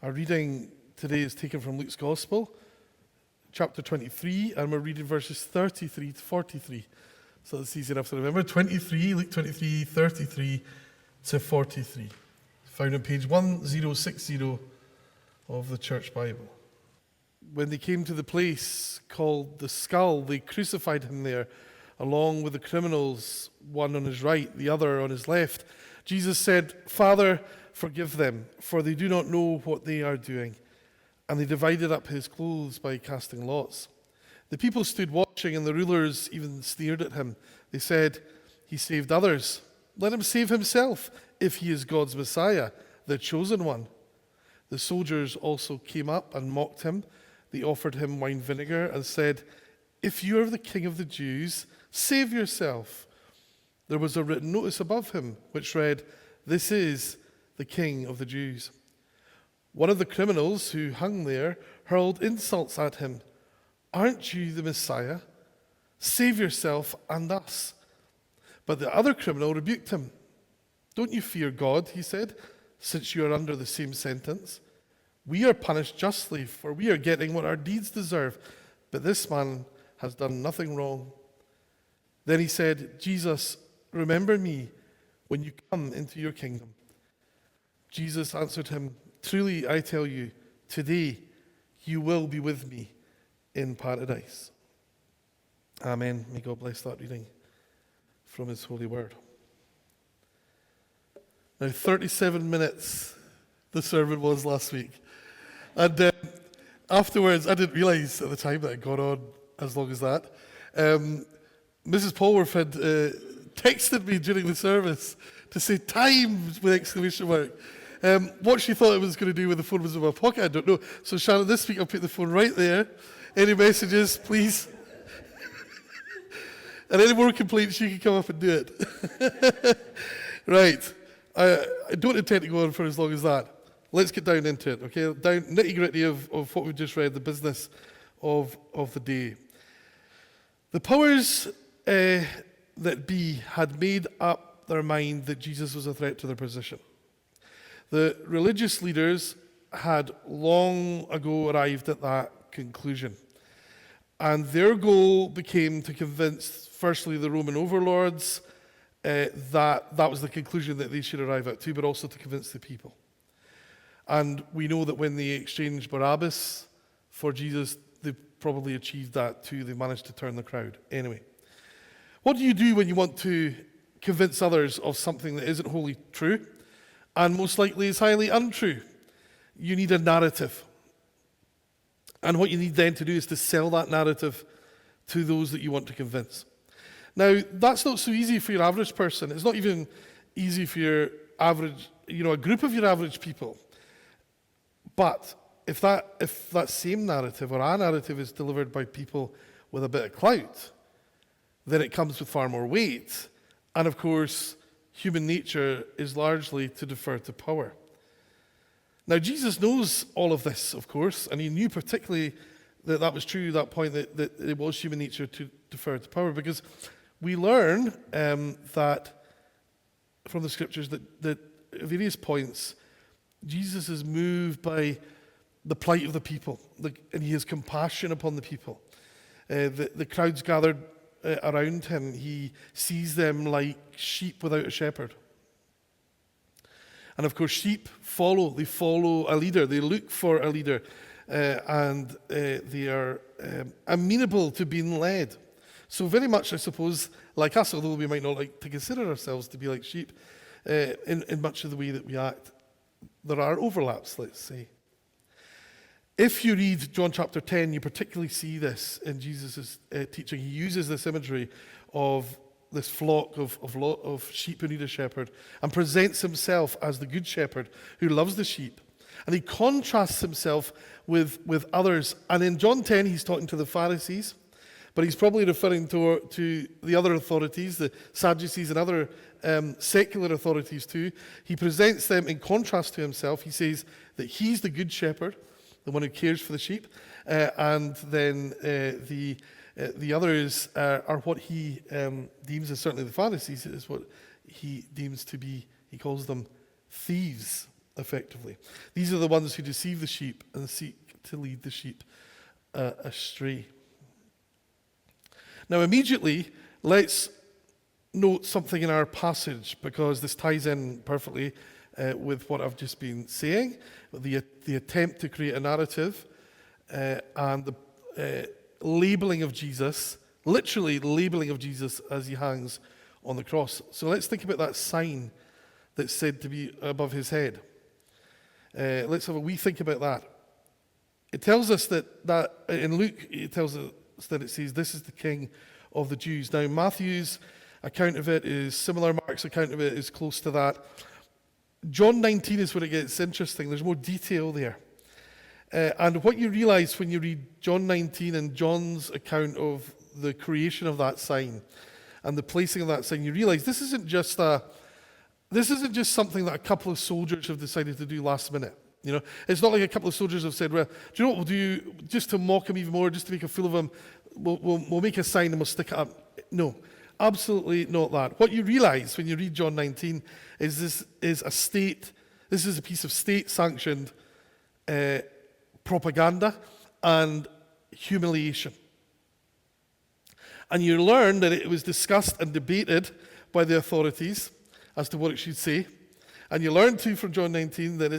Our reading today is taken from Luke's Gospel, chapter 23, and we're reading verses 33 to 43. So it's easy enough to remember. Luke 23, 33 to 43. Found on page 1060 of the Church Bible. When they came to the place called the Skull, they crucified him there, along with the criminals, one on his right, the other on his left. Jesus said, "Father, forgive them, for they do not know what they are doing." And they divided up his clothes by casting lots. The people stood watching, and the rulers even sneered at him. They said, "He saved others. Let him save himself, if he is God's Messiah, the chosen one." The soldiers also came up and mocked him. They offered him wine vinegar and said, "If you are the king of the Jews, save yourself." There was a written notice above him, which read, "This is the King of the Jews." One of the criminals who hung there hurled insults at him. "Aren't you the Messiah? Save yourself and us." But the other criminal rebuked him. "Don't you fear God," he said, "since you are under the same sentence? We are punished justly, for we are getting what our deeds deserve, but this man has done nothing wrong." Then he said, "Jesus, remember me when you come into your kingdom." Jesus answered him, "Truly I tell you, today you will be with me in paradise." Amen. May God bless that reading from his holy word. Now, 37 minutes the sermon was last week. And afterwards, I didn't realise at the time that it had gone on as long as that. Mrs. Polworth had texted me during the service to say "time" with exclamation mark. What she thought it was going to do with the phone was in my pocket, I don't know. So Shannon, this week I'll put the phone right there. Any messages, please? And any more complaints, you can come up and do it. Right. I don't intend to go on for as long as that. Let's get down into it, okay? Down nitty-gritty of what we've just read, the business of the day. The powers that be had made up their mind that Jesus was a threat to their position. The religious leaders had long ago arrived at that conclusion. And their goal became to convince, firstly, the Roman overlords that was the conclusion that they should arrive at too, but also to convince the people. And we know that when they exchanged Barabbas for Jesus, they probably achieved that too. They managed to turn the crowd. Anyway, what do you do when you want to convince others of something that isn't wholly true and most likely is highly untrue? You need a narrative. And what you need then to do is to sell that narrative to those that you want to convince. Now, that's not so easy for your average person. It's not even easy for your average, a group of your average people. But if that same narrative or a narrative is delivered by people with a bit of clout, then it comes with far more weight. And of course, human nature is largely to defer to power. Now, Jesus knows all of this, of course, and he knew particularly that was true, that point that it was human nature to defer to power, because we learn that from the scriptures that at various points, Jesus is moved by the plight of the people, and he has compassion upon the people. The crowds gathered around him, he sees them like sheep without a shepherd. And of course, sheep follow a leader, they look for a leader, and they are amenable to being led. So very much, I suppose, like us, although we might not like to consider ourselves to be like sheep, in much of the way that we act, there are overlaps, let's say. If you read John chapter 10, you particularly see this in Jesus' teaching. He uses this imagery of this flock of sheep who need a shepherd and presents himself as the good shepherd who loves the sheep. And he contrasts himself with others. And in John 10, he's talking to the Pharisees, but he's probably referring to the other authorities, the Sadducees and other secular authorities too. He presents them in contrast to himself. He says that he's the good shepherd, the one who cares for the sheep, and then the others are what he deems, as certainly the Pharisees, is what he deems to be, he calls them thieves effectively. These are the ones who deceive the sheep and seek to lead the sheep astray. Now, immediately, let's note something in our passage, because this ties in perfectly with what I've just been saying, the attempt to create a narrative and the labeling of Jesus, literally labeling of Jesus as he hangs on the cross. So let's think about that sign that's said to be above his head. Let's have a wee think about that. It tells us that in Luke, it tells us that it says, "This is the King of the Jews." Now, Matthew's account of it is similar. Mark's account of it is close to that. John 19 is where it gets interesting. There's more detail there. And what you realize when you read John 19 and John's account of the creation of that sign and the placing of that sign, you realize this isn't just something that a couple of soldiers have decided to do last minute. You know, it's not like a couple of soldiers have said, "Well, do you know what we'll do? Just to mock him even more, just to make a fool of him, we'll make a sign and we'll stick it up." No, absolutely not that. What you realize when you read John 19 is this is a piece of state-sanctioned propaganda and humiliation. And you learn that it was discussed and debated by the authorities as to what it should say. And you learn too from John 19 that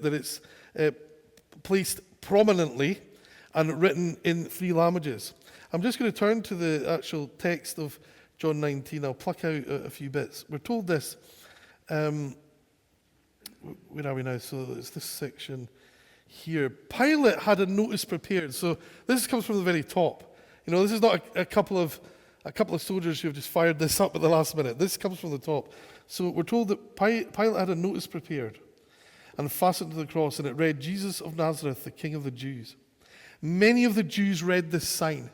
it's placed prominently and written in 3 languages. I'm just going to turn to the actual text of John 19. I'll pluck out a few bits. We're told this. Where are we now? So it's this section here. Pilate had a notice prepared. So this comes from the very top. You know, this is not a couple of soldiers who have just fired this up at the last minute. This comes from the top. So we're told that Pilate had a notice prepared and fastened to the cross, and it read, "Jesus of Nazareth, the King of the Jews." Many of the Jews read this sign.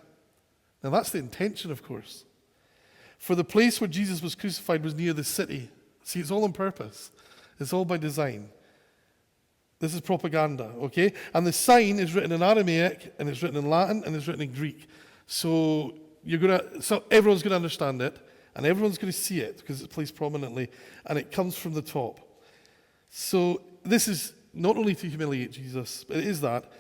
Now that's the intention, of course. For the place where Jesus was crucified was near the city. See, it's all on purpose. It's all by design. This is propaganda, okay? And the sign is written in Aramaic, and it's written in Latin, and it's written in Greek. So everyone's going to understand it, and everyone's going to see it because it's placed prominently, and it comes from the top. So this is not only to humiliate Jesus, it is that,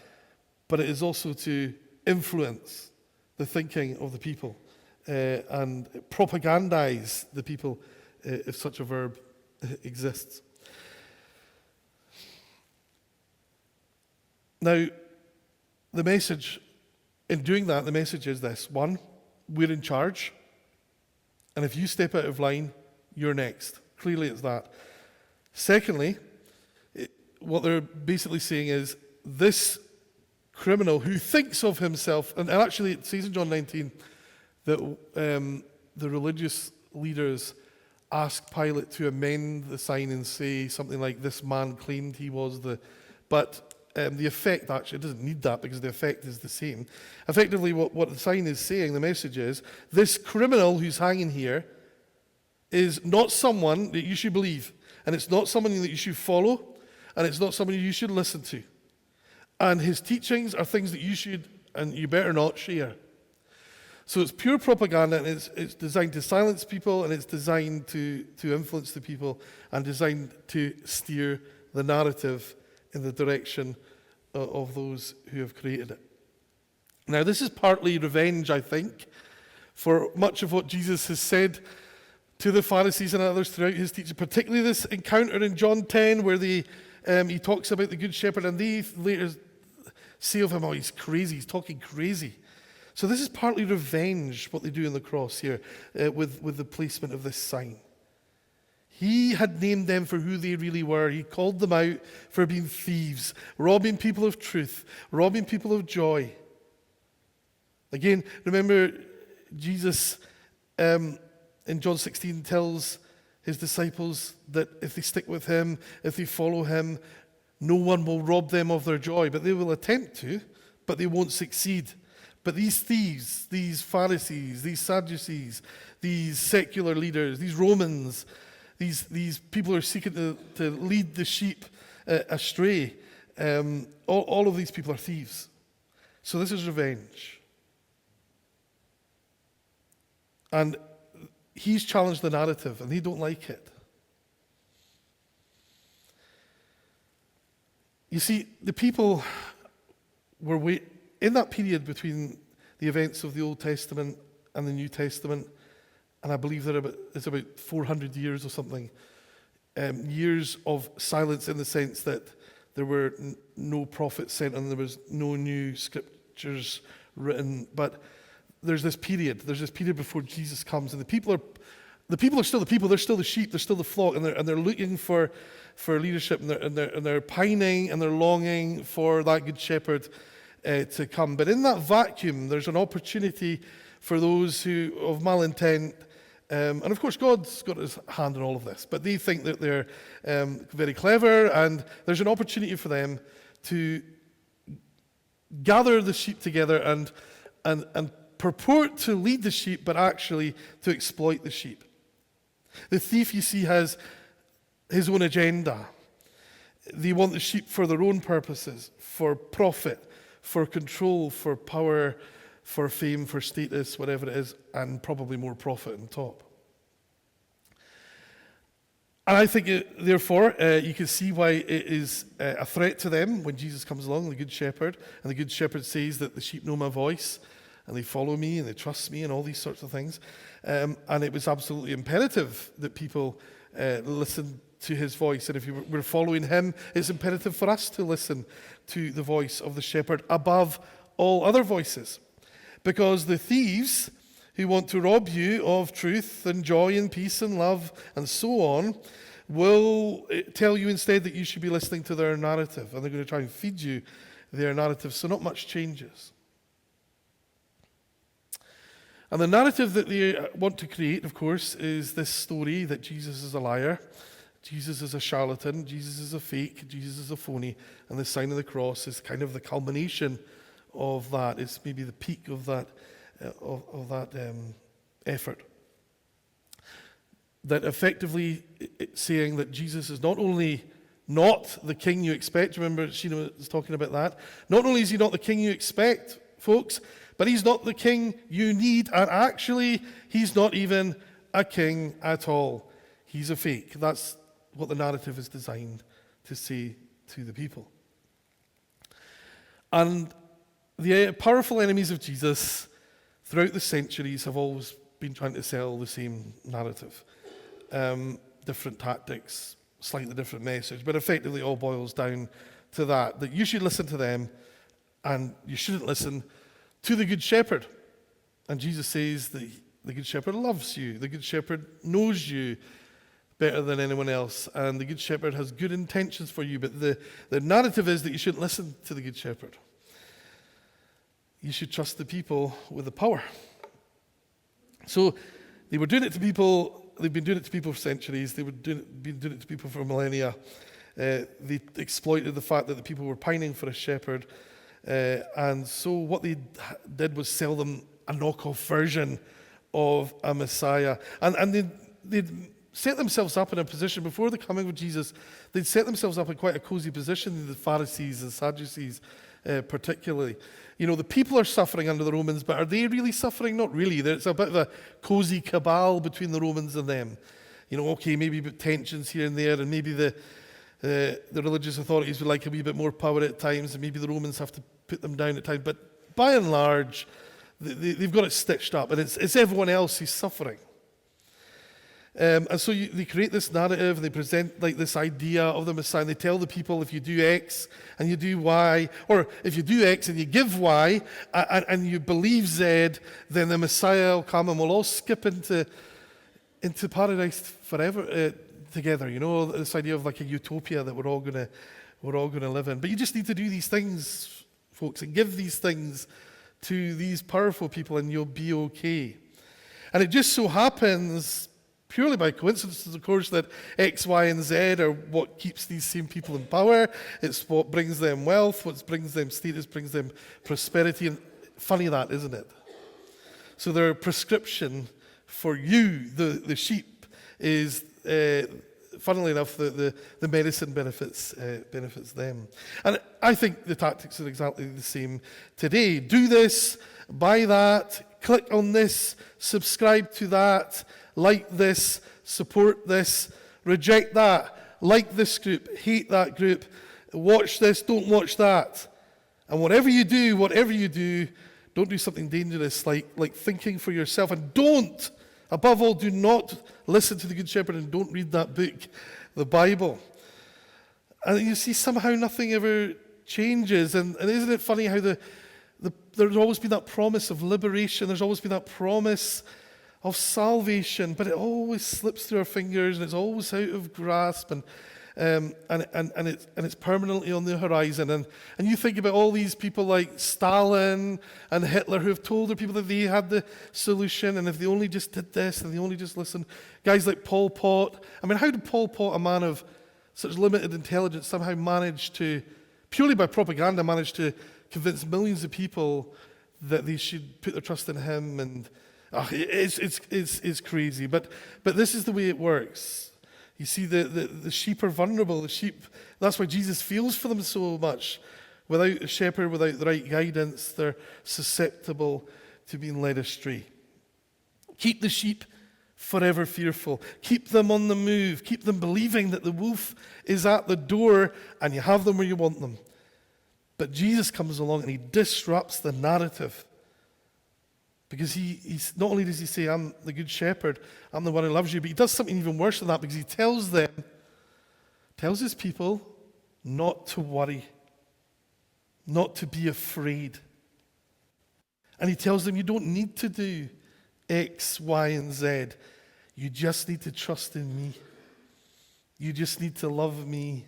but it is also to influence the thinking of the people and propagandize the people, if such a verb exists. Now, the message, in doing that, the message is this. 1, we're in charge. And if you step out of line, you're next. Clearly it's that. Secondly, what they're basically saying is this criminal who thinks of himself, and actually it says in John 19 that the religious leaders asked Pilate to amend the sign and say something like, "This man claimed he was the..." But the effect, actually, it doesn't need that because the effect is the same. Effectively, what the sign is saying, the message is, this criminal who's hanging here is not someone that you should believe, and it's not someone that you should follow, and it's not someone you should listen to. And his teachings are things that you should, and you better not share. So it's pure propaganda, and it's designed to silence people, and it's designed to influence the people, and designed to steer the narrative in the direction of those who have created it. Now, this is partly revenge, I think, for much of what Jesus has said to the Pharisees and others throughout his teaching, particularly this encounter in John 10 where he talks about the Good Shepherd, and they later say of him, "Oh, he's crazy, he's talking crazy." So this is partly revenge, what they do on the cross here, with the placement of this sign. He had named them for who they really were. He called them out for being thieves, robbing people of truth, robbing people of joy. Again, remember Jesus in John 16 tells his disciples that if they stick with him, if they follow him, no one will rob them of their joy. But they will attempt to, but they won't succeed. But these thieves, these Pharisees, these Sadducees, these secular leaders, these Romans, these people who are seeking to lead the sheep astray, all of these people are thieves. So this is revenge. And he's challenged the narrative, and they don't like it. You see, the people were in that period between the events of the Old Testament and the New Testament, and I believe it's about 400 years or something, years of silence in the sense that there were no prophets sent and there was no new scriptures written. But there's this period before Jesus comes, and the people are still the people. They're still the sheep. They're still the flock, and they're looking for leadership, and they're pining and they're longing for that good shepherd to come. But in that vacuum, there's an opportunity for those who of malintent. And of course, God's got his hand in all of this, but they think that they're very clever, and there's an opportunity for them to gather the sheep together and purport to lead the sheep, but actually to exploit the sheep. The thief, you see, has his own agenda. They want the sheep for their own purposes, for profit, for control, for power, for fame, for status, whatever it is, and probably more profit on top. And I think, therefore, you can see why it is a threat to them when Jesus comes along, the Good Shepherd. And the Good Shepherd says that the sheep know my voice, and they follow me, and they trust me, and all these sorts of things. And it was absolutely imperative that people listen to his voice. And if we're following him, it's imperative for us to listen to the voice of the shepherd above all other voices. Because the thieves who want to rob you of truth and joy and peace and love and so on will tell you instead that you should be listening to their narrative, and they're going to try and feed you their narrative, so not much changes. And the narrative that they want to create, of course, is this story that Jesus is a liar, Jesus is a charlatan, Jesus is a fake, Jesus is a phony, and the sign of the cross is kind of the culmination of that. It's maybe the peak of that effort. That effectively saying that Jesus is not only not the king you expect. Remember, Sheena was talking about that. Not only is he not the king you expect, folks, but he's not the king you need. And actually, he's not even a king at all. He's a fake. That's what the narrative is designed to say to the people. And the powerful enemies of Jesus throughout the centuries have always been trying to sell the same narrative. Different tactics, slightly different message, but effectively it all boils down to that you should listen to them and you shouldn't listen to the Good Shepherd. And Jesus says that the Good Shepherd loves you. The Good Shepherd knows you better than anyone else, and the Good Shepherd has good intentions for you, but the narrative is that you shouldn't listen to the Good Shepherd. You should trust the people with the power. So they were doing it to people. They've been doing it to people for centuries. They've been doing it to people for millennia. They exploited the fact that the people were pining for a shepherd. And so what they did was sell them a knockoff version of a Messiah. And they'd set themselves up in a position, before the coming of Jesus, they'd set themselves up in quite a cozy position, the Pharisees and Sadducees particularly. You know, the people are suffering under the Romans, but are they really suffering? Not really. There's a bit of a cozy cabal between the Romans and them. You know, okay, maybe tensions here and there, and maybe the religious authorities would like a wee bit more power at times, and maybe the Romans have to put them down at times. But by and large, they've got it stitched up, and it's everyone else who's suffering. And so they create this narrative, and they present like this idea of the Messiah, and they tell the people, if you do X and you do Y, or if you do X and you give Y, and you believe Z, then the Messiah will come and we'll all skip into paradise forever together. You know, this idea of like a utopia that we're all gonna live in. But you just need to do these things, folks, and give these things to these powerful people, and you'll be okay. And it just so happens, purely by coincidence, of course, that X, Y, and Z are what keeps these same people in power. It's what brings them wealth, what brings them status, brings them prosperity. And funny that, isn't it? So their prescription for you, the sheep, is, funnily enough, the medicine benefits them. And I think the tactics are exactly the same today. Do this, buy that, click on this, subscribe to that, like this, support this, reject that, like this group, hate that group, Watch this, don't watch that. And whatever you do, don't do something dangerous like thinking for yourself. And don't, above all, do not listen to the Good Shepherd and don't read that book, the Bible. And you see, somehow nothing ever changes. And isn't it funny how there's always been that promise of liberation. There's always been that promise of salvation, but it always slips through our fingers and it's always out of grasp, and it's permanently on the horizon. And you think about all these people like Stalin and Hitler who have told their people that they had the solution, and if they only just did this and they only just listened. Guys like Pol Pot. I mean, how did Pol Pot, a man of such limited intelligence, somehow manage to, purely by propaganda, manage to convince millions of people that they should put their trust in him? And it's crazy, but this is the way it works. You see, the sheep are vulnerable. The sheep, that's why Jesus feels for them so much. Without a shepherd, without the right guidance, they're susceptible to being led astray. Keep the sheep forever fearful. Keep them on the move. Keep them believing that the wolf is at the door and you have them where you want them. But Jesus comes along and he disrupts the narrative. Because he's not only does he say, I'm the good shepherd, I'm the one who loves you, but he does something even worse than that, because he tells his people not to worry, not to be afraid. And he tells them, you don't need to do X, Y, and Z. You just need to trust in me. You just need to love me.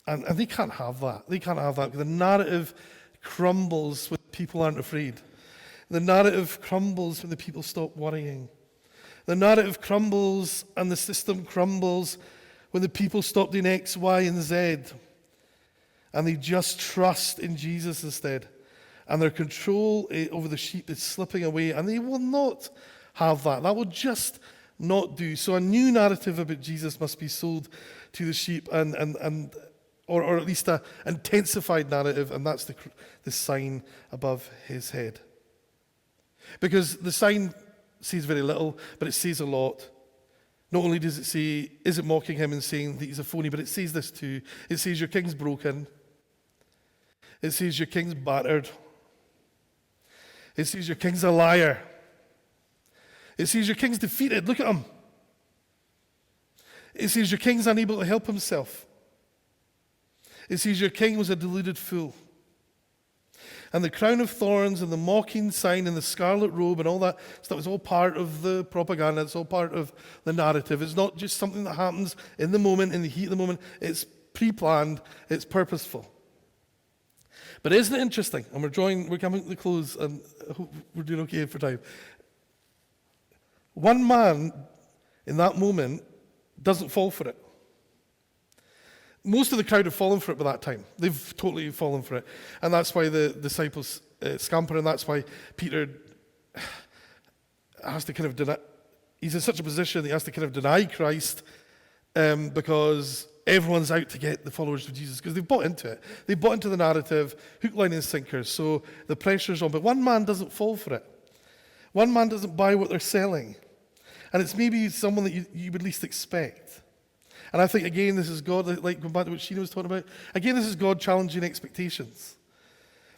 And they can't have that. They can't have that. The narrative crumbles when people aren't afraid. The narrative crumbles when the people stop worrying. The narrative crumbles and the system crumbles when the people stop doing X, Y, and Z. And they just trust in Jesus instead. And their control over the sheep is slipping away. And they will not have that. That will just not do. So a new narrative about Jesus must be sold to the sheep, or at least an intensified narrative, and that's the sign above his head. Because the sign says very little, but it says a lot. Not only does it say, is it mocking him and saying that he's a phony, but it says this too. It says your king's broken. It says your king's battered. It says your king's a liar. It says your king's defeated. Look at him. It says your king's unable to help himself. It says your king was a deluded fool. And the crown of thorns and the mocking sign and the scarlet robe and all that stuff is all part of the propaganda. It's all part of the narrative. It's not just something that happens in the moment, in the heat of the moment. It's pre-planned. It's purposeful. But isn't it interesting? And we're coming to the close, and I hope we're doing okay for time. One man in that moment doesn't fall for it. Most of the crowd have fallen for it by that time. They've totally fallen for it. And that's why the disciples scamper, and that's why Peter has to kind of deny. He's in such a position that he has to kind of deny Christ because everyone's out to get the followers of Jesus, because they've bought into it. They've bought into the narrative, hook, line, and sinker. So the pressure's on. But one man doesn't fall for it. One man doesn't buy what they're selling. And it's maybe someone that you would least expect. And I think, again, this is God, like going back to what Sheena was talking about, again, this is God challenging expectations.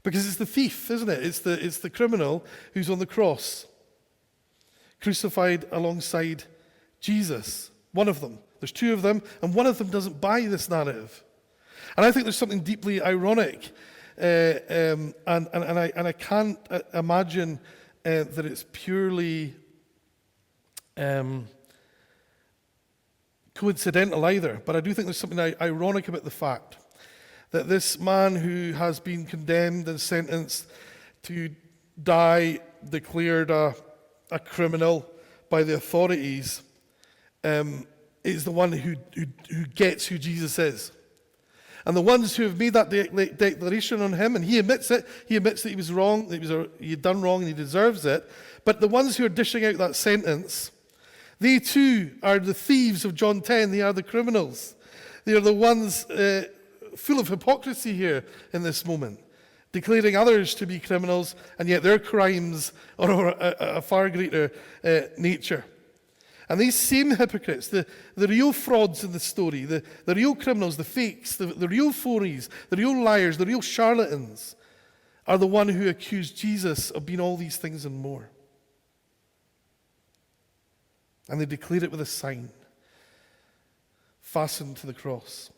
Because it's the thief, isn't it? It's the criminal who's on the cross, crucified alongside Jesus, one of them. There's two of them, and one of them doesn't buy this narrative. And I think there's something deeply ironic, and I can't imagine that it's purely coincidental either, but I do think there's something ironic about the fact that this man who has been condemned and sentenced to die, declared a criminal by the authorities, is the one who gets who Jesus is. And the ones who have made that declaration on him, and he admits it, he admits that he was wrong, that he had done wrong and he deserves it, but the ones who are dishing out that sentence, they too are the thieves of John 10. They are the criminals. They are the ones full of hypocrisy here in this moment, declaring others to be criminals, and yet their crimes are of a far greater nature. And these same hypocrites, the real frauds in the story, the real criminals, the fakes, the real phonies, the real liars, the real charlatans, are the one who accuse Jesus of being all these things and more. And they declare it with a sign fastened to the cross.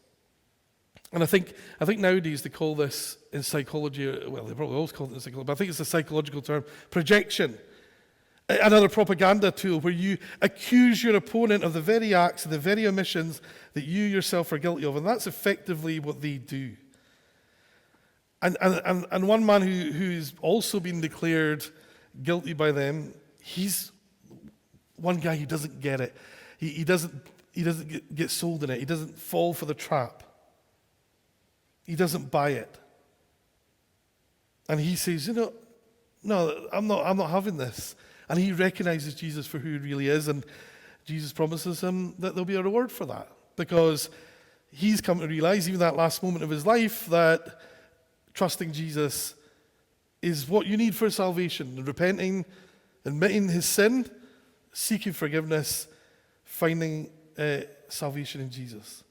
And I think nowadays they call this in psychology, well, they probably always call it in psychology, but I think it's a psychological term, projection. Another propaganda tool where you accuse your opponent of the very acts and the very omissions that you yourself are guilty of. And that's effectively what they do. And one man who's also been declared guilty by them, he's one guy who doesn't get it. He doesn't get sold in it. He doesn't fall for the trap. He doesn't buy it. And he says, no, I'm not having this. And he recognizes Jesus for who he really is, and Jesus promises him that there'll be a reward for that. Because he's come to realize, even that last moment of his life, that trusting Jesus is what you need for salvation. And repenting, admitting his sin, seeking forgiveness, finding salvation in Jesus.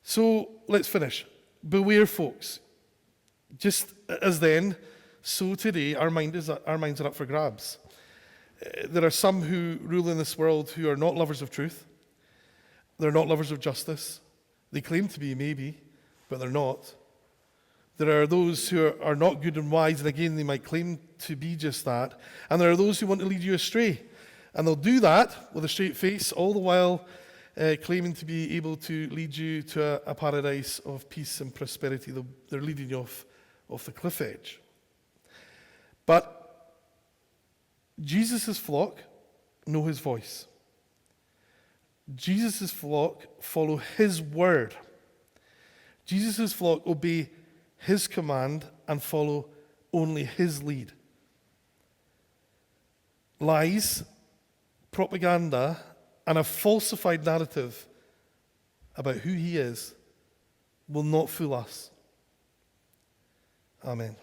So let's finish. Beware, folks. Just as then, so today, our minds are up for grabs. There are some who rule in this world who are not lovers of truth. They're not lovers of justice. They claim to be, maybe, but they're not. There are those who are not good and wise, and again, they might claim to be just that. And there are those who want to lead you astray. And they'll do that with a straight face, all the while claiming to be able to lead you to a paradise of peace and prosperity. They're leading you off the cliff edge. But Jesus' flock know his voice. Jesus' flock follow his word. Jesus' flock obey his command and follow only his lead. Lies, propaganda, and a falsified narrative about who he is will not fool us. Amen.